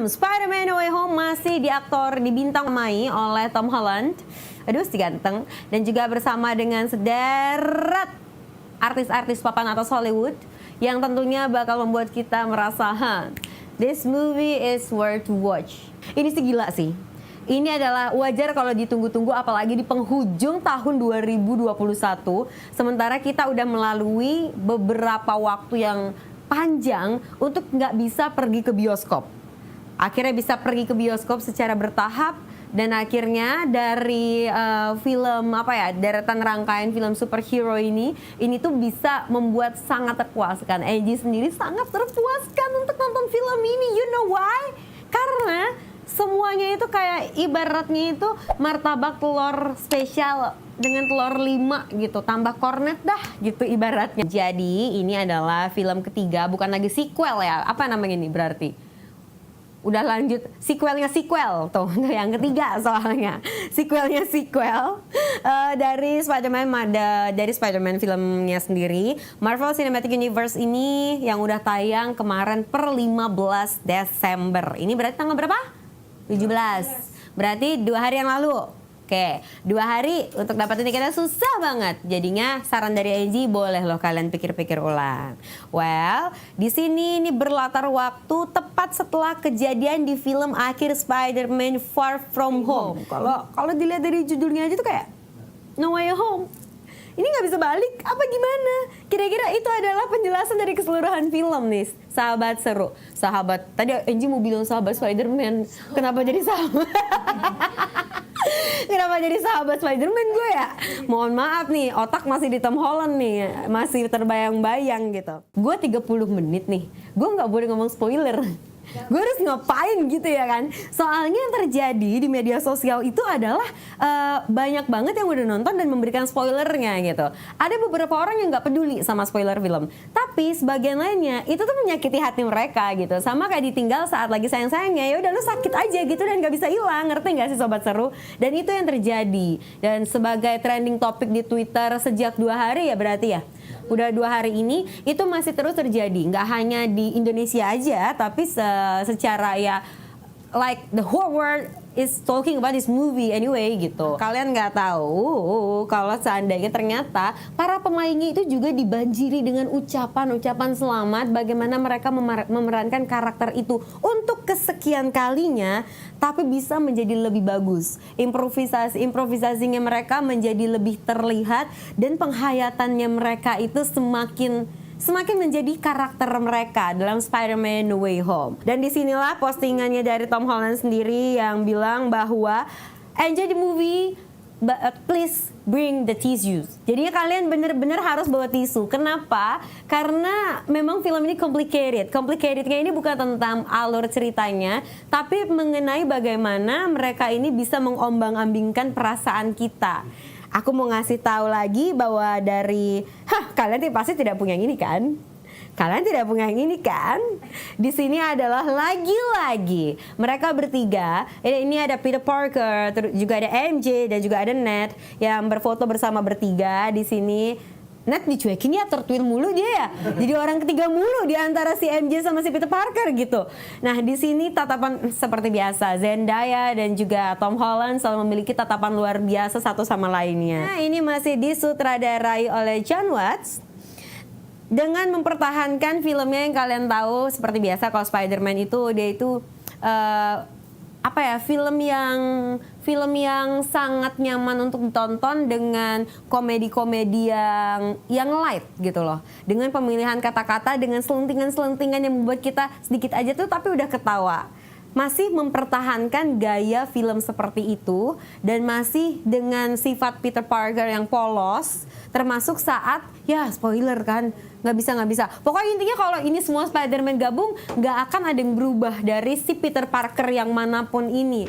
Spider-Man No Way Home masih dibintangi oleh Tom Holland. Aduh, si ganteng. Dan juga bersama dengan sederet artis-artis papan atas Hollywood yang tentunya bakal membuat kita merasa, this movie is worth to watch. Ini sih gila sih. Ini adalah wajar kalau ditunggu-tunggu, apalagi di penghujung tahun 2021. Sementara kita udah melalui beberapa waktu yang panjang untuk nggak bisa pergi ke bioskop. Akhirnya bisa pergi ke bioskop secara bertahap. Dan akhirnya dari deretan rangkaian film superhero ini tuh bisa membuat sangat terpuaskan. Angie sendiri sangat terpuaskan untuk nonton film ini. You know why? Karena semuanya itu kayak ibaratnya itu martabak telur spesial dengan telur 5 gitu, tambah kornet dah gitu ibaratnya. Jadi ini adalah film ketiga, bukan lagi sequel ya. Apa namanya ini berarti? Udah lanjut sequelnya sequel tuh yang ketiga soalnya sequelnya sequel dari Spider-Man filmnya sendiri. Marvel Cinematic Universe ini yang udah tayang kemarin per 15 Desember. Ini berarti tanggal berapa? 17. Berarti 2 hari yang lalu. Oke, 2 hari untuk dapatin tiketnya susah banget. Jadinya saran dari Angie, boleh loh kalian pikir-pikir ulang. Well, di sini ini berlatar waktu tepat setelah kejadian di film akhir Spider-Man Far From Home. Kalau dilihat dari judulnya aja tuh kayak No Way Home. Ini nggak bisa balik, apa gimana? Kira-kira itu adalah penjelasan dari keseluruhan film nih, sahabat seru. Sahabat, tadi Angie mau bilang sahabat Spider-Man, kenapa jadi sahabat? Kenapa jadi sahabat Spider-Man gue ya? Mohon maaf nih, otak masih di Tom Holland nih, masih terbayang-bayang gitu. Gue 30 menit nih, gue nggak boleh ngomong spoiler. Gue harus ngapain gitu ya kan? Soalnya yang terjadi di media sosial itu adalah banyak banget yang udah nonton dan memberikan spoilernya gitu. Ada beberapa orang yang nggak peduli sama spoiler film, tapi sebagian lainnya itu tuh menyakiti hati mereka gitu. Sama kayak ditinggal saat lagi sayang-sayangnya, ya udah lu sakit aja gitu dan nggak bisa hilang. Ngerti nggak sih sobat seru? Dan itu yang terjadi. Dan sebagai trending topik di Twitter sejak 2 hari ya berarti ya. Udah 2 hari ini itu masih terus terjadi, nggak hanya di Indonesia aja, tapi secara ya like the whole world is talking about this movie anyway gitu. Kalian nggak tahu kalau seandainya ternyata para pemainnya itu juga dibanjiri dengan ucapan-ucapan selamat, bagaimana mereka memerankan karakter itu untuk kesekian kalinya, tapi bisa menjadi lebih bagus. Improvisasinya mereka menjadi lebih terlihat dan penghayatannya mereka itu semakin menjadi karakter mereka dalam Spider-Man No Way Home. Dan disinilah postingannya dari Tom Holland sendiri yang bilang bahwa enjoy the movie, but please bring the tissues. Jadi kalian bener-bener harus bawa tisu. Kenapa? Karena memang film ini complicated. Complicatednya ini bukan tentang alur ceritanya, tapi mengenai bagaimana mereka ini bisa mengombang-ambingkan perasaan kita. Aku mau ngasih tahu lagi bahwa dari kalian pasti tidak punya yang ini kan? Kalian tidak punya yang ini kan? Di sini adalah lagi-lagi mereka bertiga. Ini ada Peter Parker, juga ada MJ dan juga ada Ned yang berfoto bersama bertiga di sini. Ned dicuekin ya, tertwin mulu dia ya. Jadi orang ketiga mulu di antara si MJ sama si Peter Parker gitu. Nah, di sini tatapan seperti biasa, Zendaya dan juga Tom Holland selalu memiliki tatapan luar biasa satu sama lainnya. Nah, ini masih disutradarai oleh Jon Watts dengan mempertahankan filmnya yang kalian tahu seperti biasa kalau Spider-Man itu dia itu film yang sangat nyaman untuk ditonton dengan komedi-komedi yang light gitu loh. Dengan pemilihan kata-kata, dengan selentingan-selentingan yang membuat kita sedikit aja tuh tapi udah ketawa. Masih mempertahankan gaya film seperti itu dan masih dengan sifat Peter Parker yang polos, termasuk saat ya spoiler kan, nggak bisa. Pokoknya intinya kalau ini semua Spider-Man gabung, nggak akan ada yang berubah dari si Peter Parker yang manapun ini.